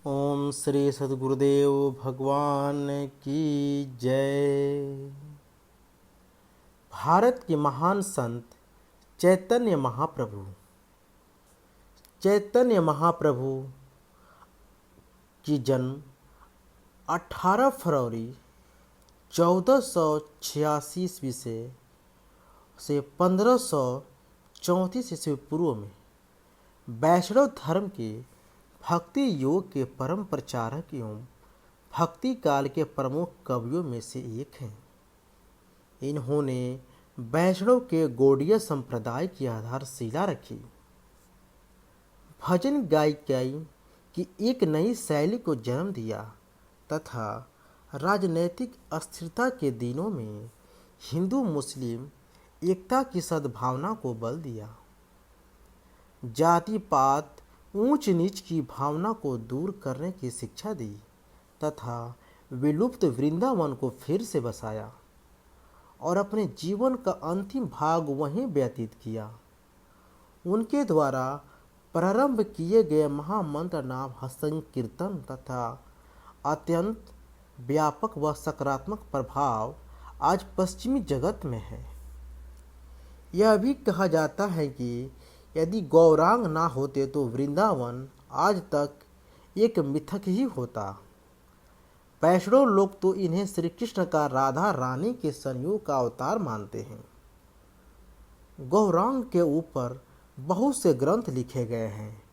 ओम श्री सद्गुरुदेव भगवान की जय। भारत के महान संत चैतन्य महाप्रभु की जन्म 18 फरवरी 1486 ईस्वी से 1534 ईस्वी पूर्व में वैष्णव धर्म के भक्ति योग के परम प्रचारक एवं भक्ति काल के प्रमुख कवियों में से एक हैं। इन्होंने वैष्णव के गौड़ीय संप्रदाय की आधारशिला रखी, भजन गायिकाई की एक नई शैली को जन्म दिया तथा राजनैतिक अस्थिरता के दिनों में हिंदू मुस्लिम एकता की सद्भावना को बल दिया। जाति पात ऊंच नीच की भावना को दूर करने की शिक्षा दी तथा विलुप्त वृंदावन को फिर से बसाया और अपने जीवन का अंतिम भाग वहीं व्यतीत किया। उनके द्वारा प्रारंभ किए गए महामंत्र नाम संकीर्तन तथा अत्यंत व्यापक व सकारात्मक प्रभाव आज पश्चिमी जगत में है। यह भी कहा जाता है कि यदि गौरांग ना होते तो वृंदावन आज तक एक मिथक ही होता। वैष्णव लोग तो इन्हें श्री कृष्ण का राधा रानी के संयोग का अवतार मानते हैं। गौरांग के ऊपर बहुत से ग्रंथ लिखे गए हैं,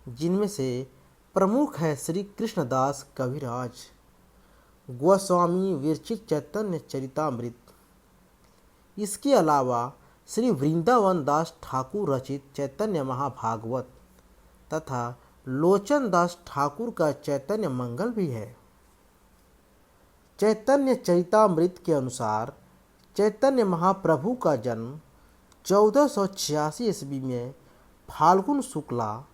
जिनमें से प्रमुख है श्री कृष्णदास कविराज गोस्वामी विरचित चैतन्य चरितामृत। इसके अलावा श्री वृंदावन दास ठाकुर रचित चैतन्य महाभागवत तथा लोचन दास ठाकुर का चैतन्य मंगल भी है। चैतन्य चरितामृत के अनुसार चैतन्य महाप्रभु का जन्म 1486 ईस्वी में फाल्गुन शुक्ला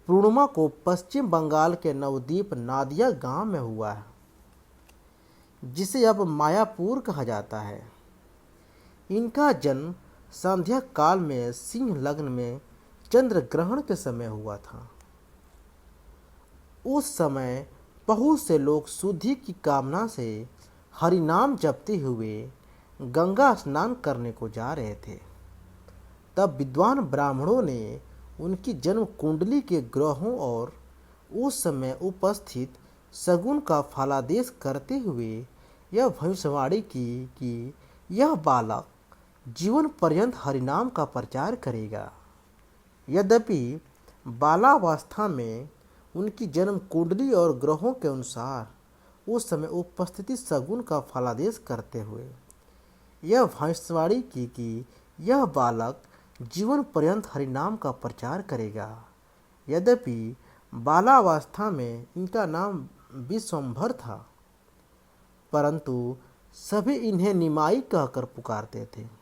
पूर्णिमा को पश्चिम बंगाल के नवद्वीप नादिया गांव में हुआ है, जिसे अब मायापुर कहा जाता है। इनका जन्म संध्या काल में सिंह लग्न में चंद्र ग्रहण के समय हुआ था। उस समय बहुत से लोग शुद्धि की कामना से हरिनाम जपते हुए गंगा स्नान करने को जा रहे थे। तब विद्वान ब्राह्मणों ने उनकी जन्म कुंडली के ग्रहों और उस समय उपस्थित शगुन का फलादेश करते हुए यह भविष्यवाणी की कि यह बालक जीवन पर्यंत हरिनाम का प्रचार करेगा। यद्यपि बालावस्था में उनकी जन्म कुंडली और ग्रहों के अनुसार उस समय उपस्थिति शगुन का फलादेश करते हुए यह भविष्यवाणी की कि यह बालक जीवन पर्यंत हरिनाम का प्रचार करेगा। यद्यपि बालावस्था में इनका नाम विश्वंभर था, परंतु सभी इन्हें निमाई कहकर पुकारते थे,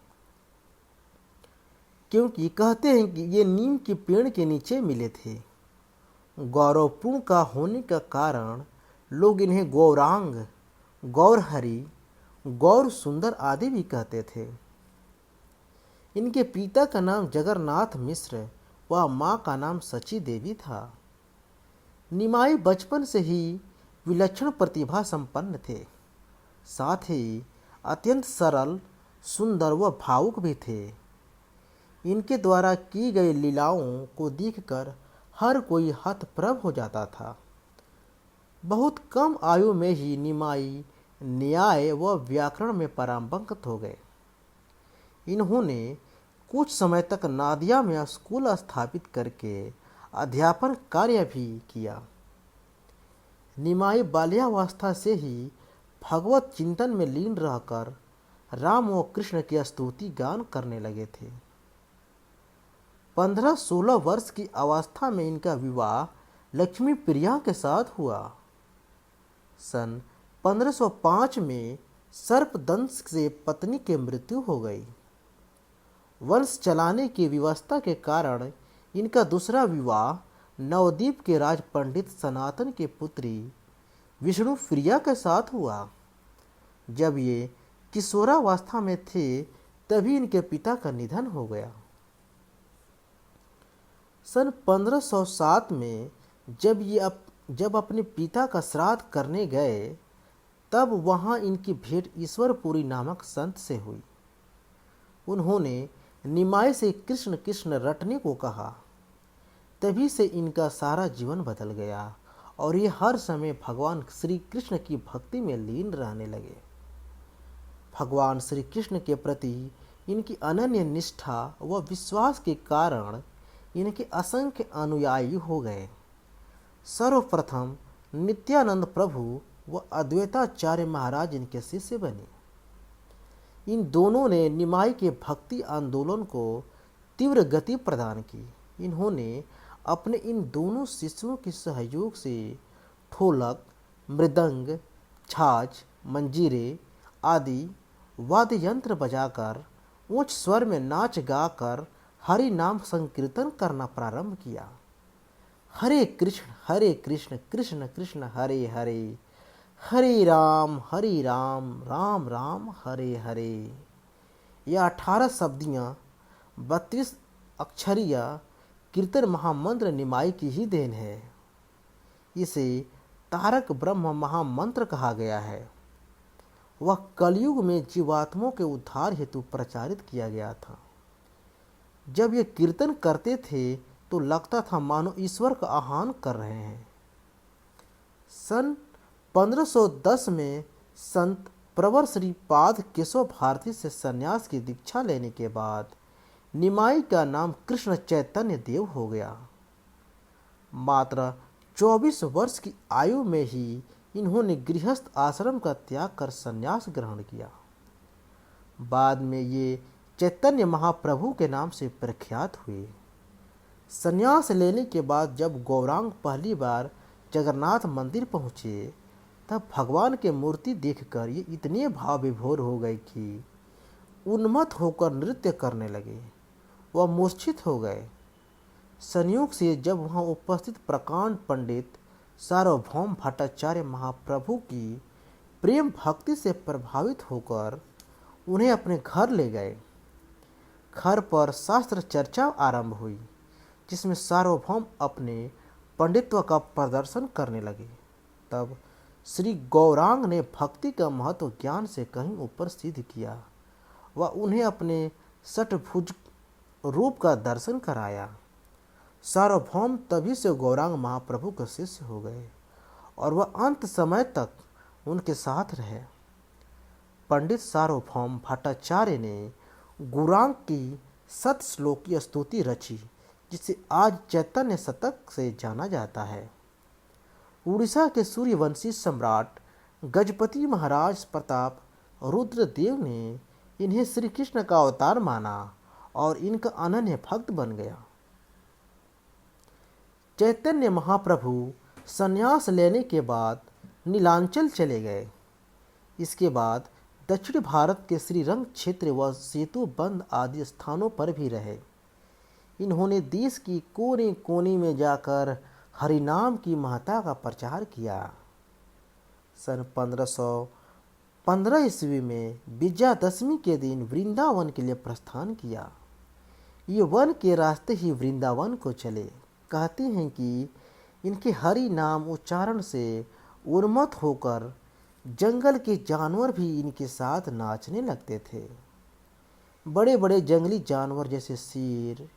क्योंकि कहते हैं कि ये नीम के पेड़ के नीचे मिले थे। गौरवपूर्ण का होने का कारण लोग इन्हें गौरांग, गौरहरि, गौर सुंदर आदि भी कहते थे। इनके पिता का नाम जगन्नाथ मिश्र व माँ का नाम सची देवी था। निमाई बचपन से ही विलक्षण प्रतिभा संपन्न थे, साथ ही अत्यंत सरल, सुंदर व भावुक भी थे। इनके द्वारा की गई लीलाओं को देखकर हर कोई हतप्रभ हो जाता था। बहुत कम आयु में ही निमाई न्याय व व्याकरण में पारंगत हो गए। इन्होंने कुछ समय तक नादिया में स्कूल स्थापित करके अध्यापन कार्य भी किया। निमाई बाल्यावस्था से ही भगवत चिंतन में लीन रहकर राम व कृष्ण की स्तुति गान करने लगे थे। 15-16 वर्ष की अवस्था में इनका विवाह लक्ष्मी प्रिया के साथ हुआ। सन 1505 में सर्पदंश से पत्नी की मृत्यु हो गई। वंश चलाने की व्यवस्था के कारण इनका दूसरा विवाह नवद्वीप के राज पंडित सनातन की पुत्री विष्णु प्रिया के साथ हुआ। जब ये किशोरावस्था में थे तभी इनके पिता का निधन हो गया। सन 1507 में जब ये जब अपने पिता का श्राद्ध करने गए तब वहाँ इनकी भेंट ईश्वरपुरी नामक संत से हुई। उन्होंने निमाई से कृष्ण कृष्ण रटने को कहा। तभी से इनका सारा जीवन बदल गया और ये हर समय भगवान श्री कृष्ण की भक्ति में लीन रहने लगे। भगवान श्री कृष्ण के प्रति इनकी अनन्य निष्ठा व विश्वास के कारण इनके असंख्य अनुयायी हो गए। सर्वप्रथम नित्यानंद प्रभु व अद्वैताचार्य महाराज इनके शिष्य बने। इन दोनों ने निमाई के भक्ति आंदोलन को तीव्र गति प्रदान की। इन्होंने अपने इन दोनों शिष्यों के सहयोग से ढोलक, मृदंग, छाछ, मंजीरे आदि वाद्य यंत्र बजाकर उच्च स्वर में नाच गाकर हरि नाम संकीर्तन करना प्रारंभ किया। हरे कृष्ण कृष्ण कृष्ण हरे हरे, हरे राम राम राम हरे हरे। यह 18 शब्दियाँ 32 अक्षरिया कीर्तन महामंत्र निमाई की ही देन है। इसे तारक ब्रह्म महामंत्र कहा गया है। वह कलयुग में जीवात्माओं के उद्धार हेतु प्रचारित किया गया था। जब ये कीर्तन करते थे तो लगता था मानो ईश्वर का आह्वान कर रहे हैं। सन 1510 में संत प्रवर श्रीपाद केशव भारती से सन्यास की दीक्षा लेने के बाद निमाई का नाम कृष्ण चैतन्य देव हो गया। मात्र 24 वर्ष की आयु में ही इन्होंने गृहस्थ आश्रम का त्याग कर सन्यास ग्रहण किया। बाद में ये चैतन्य महाप्रभु के नाम से प्रख्यात हुए। सन्यास लेने के बाद जब गौरांग पहली बार जगन्नाथ मंदिर पहुँचे तब भगवान के मूर्ति देखकर ये इतने भाव विभोर हो गए कि उन्मत्त होकर नृत्य करने लगे। वह मूर्छित हो गए। संयोग से जब वहाँ उपस्थित प्रकांड पंडित सार्वभौम भट्टाचार्य महाप्रभु की प्रेम भक्ति से प्रभावित होकर उन्हें अपने घर ले गए। घर पर शास्त्र चर्चा आरंभ हुई जिसमें सार्वभौम अपने पंडित्व का प्रदर्शन करने लगे। तब श्री गौरांग ने भक्ति का महत्व ज्ञान से कहीं ऊपर सिद्ध किया व उन्हें अपने षटभुज रूप का दर्शन कराया। सार्वभौम तभी से गौरांग महाप्रभु के शिष्य हो गए और वह अंत समय तक उनके साथ रहे। पंडित सार्वभौम भट्टाचार्य ने गौरांग की 7 श्लोकीय स्तुति रची जिसे आज चैतन्य शतक से जाना जाता है। उड़ीसा के सूर्यवंशी सम्राट गजपति महाराज प्रताप रुद्रदेव ने इन्हें श्री कृष्ण का अवतार माना और इनका अनन्य भक्त बन गया। चैतन्य महाप्रभु संन्यास लेने के बाद नीलांचल चले गए। इसके बाद दक्षिण भारत के श्रीरंग क्षेत्र व सेतु बंद आदि स्थानों पर भी रहे। इन्होंने देश की कोने कोने में जाकर हरिनाम की महत्ता का प्रचार किया। सन 1515 ईस्वी में विजयादशमी के दिन वृंदावन के लिए प्रस्थान किया। ये वन के रास्ते ही वृंदावन को चले। कहते हैं कि इनके हरि नाम उच्चारण से उन्मत्त होकर जंगल के जानवर भी इनके साथ नाचने लगते थे। बड़े बड़े जंगली जानवर जैसे शेर,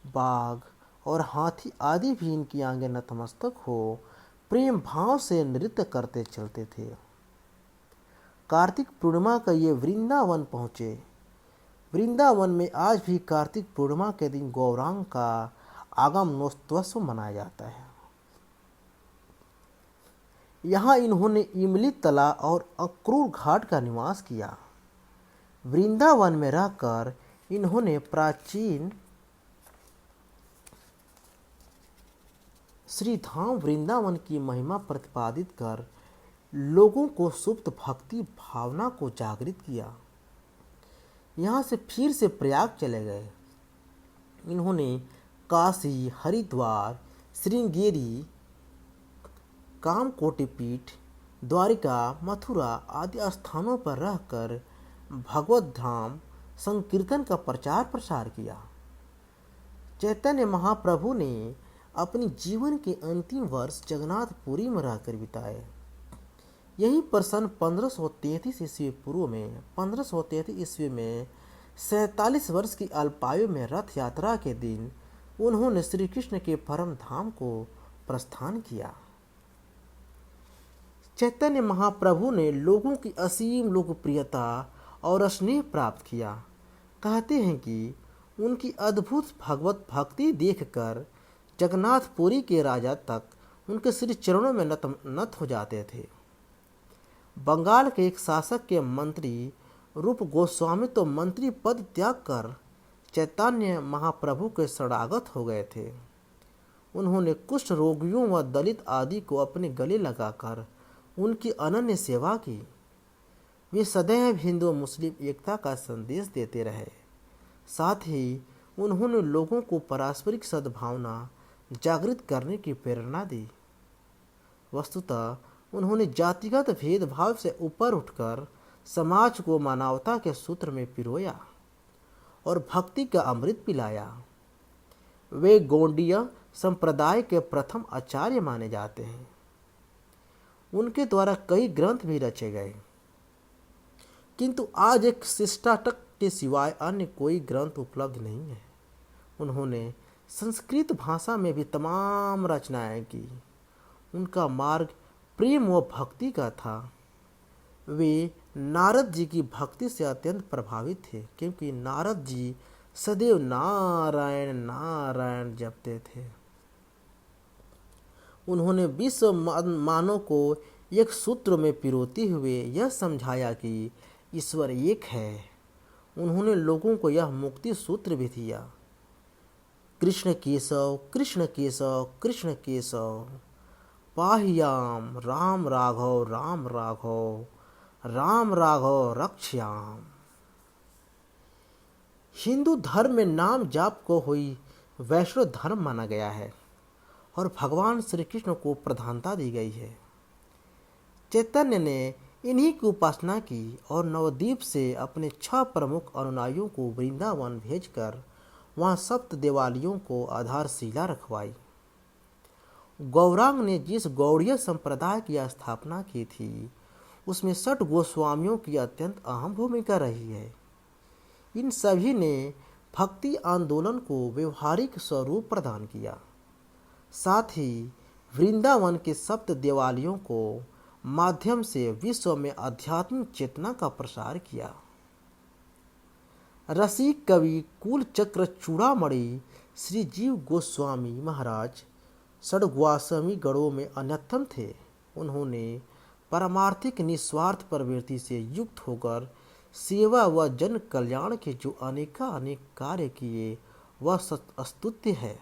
बाघ और हाथी आदि भी इनकी आगे नतमस्तक हो प्रेम भाव से नृत्य करते चलते थे। कार्तिक पूर्णिमा का ये वृंदावन पहुँचे। वृंदावन में आज भी कार्तिक पूर्णिमा के दिन गौरांग का आगमनोत्सव मनाया जाता है। यहाँ इन्होंने इमली तला और अक्रूर घाट का निवास किया। वृंदावन में रहकर इन्होंने प्राचीन श्री धाम वृंदावन की महिमा प्रतिपादित कर लोगों को सुप्त भक्ति भावना को जागृत किया। यहाँ से फिर से प्रयाग चले गए। इन्होंने काशी, हरिद्वार, श्रृंगेरी, कामकोटिपीठ, द्वारिका, मथुरा आदि स्थानों पर रहकर भगवत धाम संकीर्तन का प्रचार प्रसार किया। चैतन्य महाप्रभु ने अपनी जीवन के अंतिम वर्ष जगन्नाथपुरी में रहकर बिताए। यहीं पर सन 1533 ईस्वी पूर्व में 1533 ईस्वी में 47 वर्ष की अल्पायु में रथ यात्रा के दिन उन्होंने श्री कृष्ण के परम धाम को प्रस्थान किया। चैतन्य महाप्रभु ने लोगों की असीम लोकप्रियता और स्नेह प्राप्त किया। कहते हैं कि उनकी अद्भुत भगवत भक्ति देखकर जगन्नाथपुरी के राजा तक उनके श्री चरणों में नत हो जाते थे। बंगाल के एक शासक के मंत्री रूप गोस्वामी तो मंत्री पद त्याग कर चैतन्य महाप्रभु के शरणागत हो गए थे। उन्होंने कुष्ठ रोगियों व दलित आदि को अपने गले लगाकर उनकी अनन्य सेवा की। वे सदैव हिंदू मुस्लिम एकता का संदेश देते रहे। साथ ही उन्होंने लोगों को पारस्परिक सद्भावना जागृत करने की प्रेरणा दी। वस्तुतः उन्होंने जातिगत भेदभाव से ऊपर उठकर समाज को मानवता के सूत्र में पिरोया और भक्ति का अमृत पिलाया। वे गौड़ीय संप्रदाय के प्रथम आचार्य माने जाते हैं। उनके द्वारा कई ग्रंथ भी रचे गए, किंतु आज एक शिष्टाटक के सिवाय अन्य कोई ग्रंथ उपलब्ध नहीं है। उन्होंने संस्कृत भाषा में भी तमाम रचनाएं की। उनका मार्ग प्रेम व भक्ति का था। वे नारद जी की भक्ति से अत्यंत प्रभावित थे, क्योंकि नारद जी सदैव नारायण नारायण जपते थे। उन्होंने विश्व मानव को एक सूत्र में पिरोते हुए यह समझाया कि ईश्वर एक है। उन्होंने लोगों को यह मुक्ति सूत्र भी दिया, कृष्ण केशव कृष्ण केशव कृष्ण केशव, पाह्याम राम राघव राम राघव, राम राघव रक्ष्याम। हिंदू धर्म में नाम जाप को हुई वैष्णव धर्म माना गया है और भगवान श्री कृष्ण को प्रधानता दी गई है। चैतन्य ने इन्हीं की उपासना की और नवद्वीप से अपने 6 प्रमुख अनुयायियों को वृंदावन भेजकर वहां सप्त देवालयों को आधारशिला रखवाई। गौरांग ने जिस गौड़ीय संप्रदाय की स्थापना की थी, उसमें 6 गोस्वामियों की अत्यंत अहम भूमिका रही है। इन सभी ने भक्ति आंदोलन को व्यवहारिक स्वरूप प्रदान किया। साथ ही वृंदावन के सप्त देवालयों को माध्यम से विश्व में आध्यात्मिक चेतना का प्रसार किया। रसिक कवि कुलचक्र चूड़ामणि श्री जीव गोस्वामी महाराज षड्वासमी गणों में अन्यतम थे। उन्होंने परमार्थिक निस्वार्थ प्रवृत्ति से युक्त होकर सेवा व जन कल्याण के जो अनेक कार्य किए वह स्तुत्य है।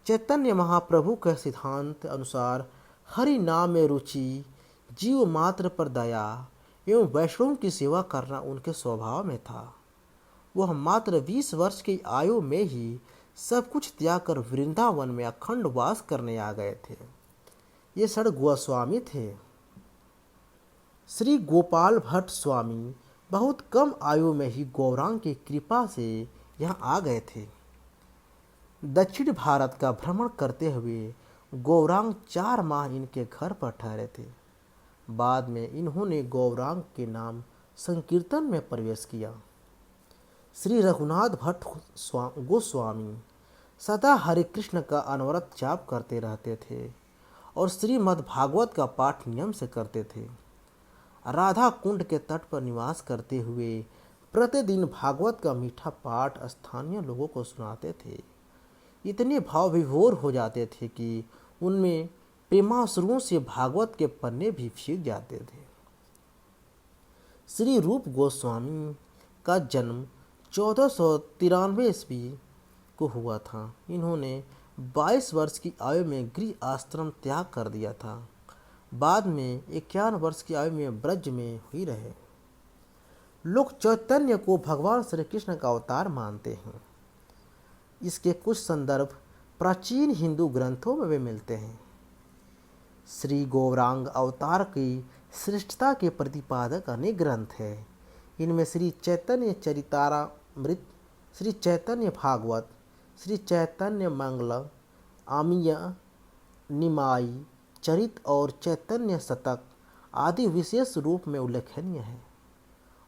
चैतन्य महाप्रभु के सिद्धांत अनुसार हरि नाम में रुचि, जीव मात्र पर दया एवं वैष्णव की सेवा करना उनके स्वभाव में था। वह मात्र 20 वर्ष की आयु में ही सब कुछ त्याग कर वृंदावन में अखंड वास करने आ गए थे। ये 6 गोस्वामी थे। श्री गोपाल भट्ट स्वामी बहुत कम आयु में ही गौरांग की कृपा से यहाँ आ गए थे। दक्षिण भारत का भ्रमण करते हुए गौरांग 4 माह इनके घर पर ठहरे थे। बाद में इन्होंने गौरांग के नाम संकीर्तन में प्रवेश किया। श्री रघुनाथ भट्ट गोस्वामी सदा हरे कृष्ण का अनवरत जाप करते रहते थे और श्रीमद् भागवत का पाठ नियम से करते थे। राधा कुंड के तट पर निवास करते हुए प्रतिदिन भागवत का मीठा पाठ स्थानीय लोगों को सुनाते थे। इतने भाव विभोर हो जाते थे कि उनमें प्रेमाश्रुओं से भागवत के पन्ने भी भीग जाते थे। श्री रूप गोस्वामी का जन्म 1493 ईस्वी को हुआ था। इन्होंने 22 वर्ष की आयु में गृह आश्रम त्याग कर दिया था। बाद में 51 वर्ष की आयु में ब्रज में ही रहे। लोग चैतन्य को भगवान श्री कृष्ण का अवतार मानते हैं। इसके कुछ संदर्भ प्राचीन हिंदू ग्रंथों में भी मिलते हैं। श्री गौरांग अवतार की श्रेष्ठता के प्रतिपादक अनेक ग्रंथ हैं। इनमें श्री चैतन्य चरितामृत, श्री चैतन्य भागवत, श्री चैतन्य मंगल, आमिया, निमाई, चरित और चैतन्य शतक आदि विशेष रूप में उल्लेखनीय है।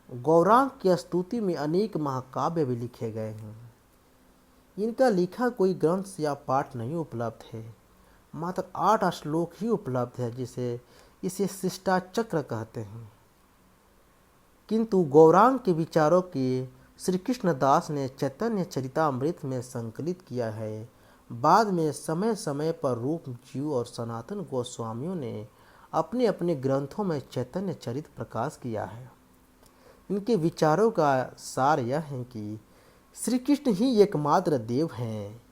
गौरांग की स्तुति में अनेक महाकाव्य भी लिखे गए हैं। इनका लिखा कोई ग्रंथ या पाठ नहीं उपलब्ध है, मात्र 8 श्लोक ही उपलब्ध है, जिसे इसे शिष्टाचक्र कहते हैं। किंतु गौरांग के विचारों के श्री कृष्णदास ने चैतन्य चरितामृत में संकलित किया है। बाद में समय समय पर रूप जीव और सनातन गोस्वामियों ने अपने अपने ग्रंथों में चैतन्य चरित प्रकाश किया है। इनके विचारों का सार यह है कि श्री कृष्ण ही एकमात्र देव हैं।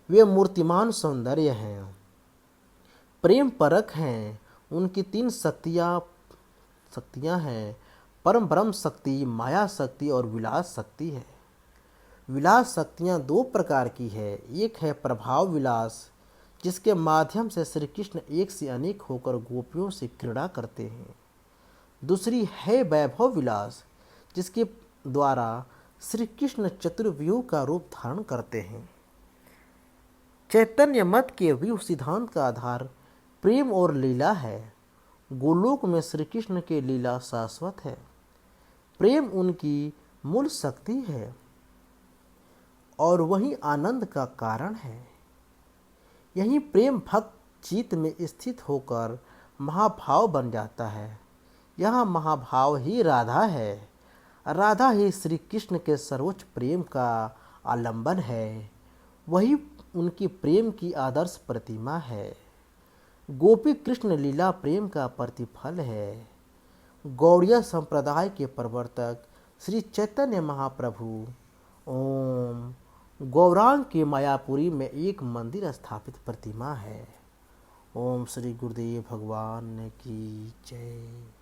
वे मूर्तिमान सौंदर्य हैं, प्रेम परक हैं। उनकी 3 शक्तियाँ हैं, परम ब्रह्म शक्ति, माया शक्ति और विलास शक्ति है। विलास शक्तियाँ 2 प्रकार की है। एक है प्रभाव विलास, जिसके माध्यम से श्री कृष्ण एक से अनेक होकर गोपियों से क्रीड़ा करते हैं। दूसरी है वैभव विलास, जिसके द्वारा श्री कृष्ण चतुर्व्यूह का रूप धारण करते हैं। चैतन्य मत के व्यूह सिद्धांत का आधार प्रेम और लीला है। गोलोक में श्री कृष्ण की लीला शाश्वत है। प्रेम उनकी मूल शक्ति है और वही आनंद का कारण है। यही प्रेम भक्त चित्त में स्थित होकर महाभाव बन जाता है। यह महाभाव ही राधा है। राधा ही श्री कृष्ण के सर्वोच्च प्रेम का आलंबन है। वही उनकी प्रेम की आदर्श प्रतिमा है। गोपी कृष्ण लीला प्रेम का प्रतिफल है। गौड़ीय संप्रदाय के प्रवर्तक श्री चैतन्य महाप्रभु ओम गौरांग के मायापुरी में एक मंदिर स्थापित प्रतिमा है। ओम श्री गुरुदेव भगवान की जय।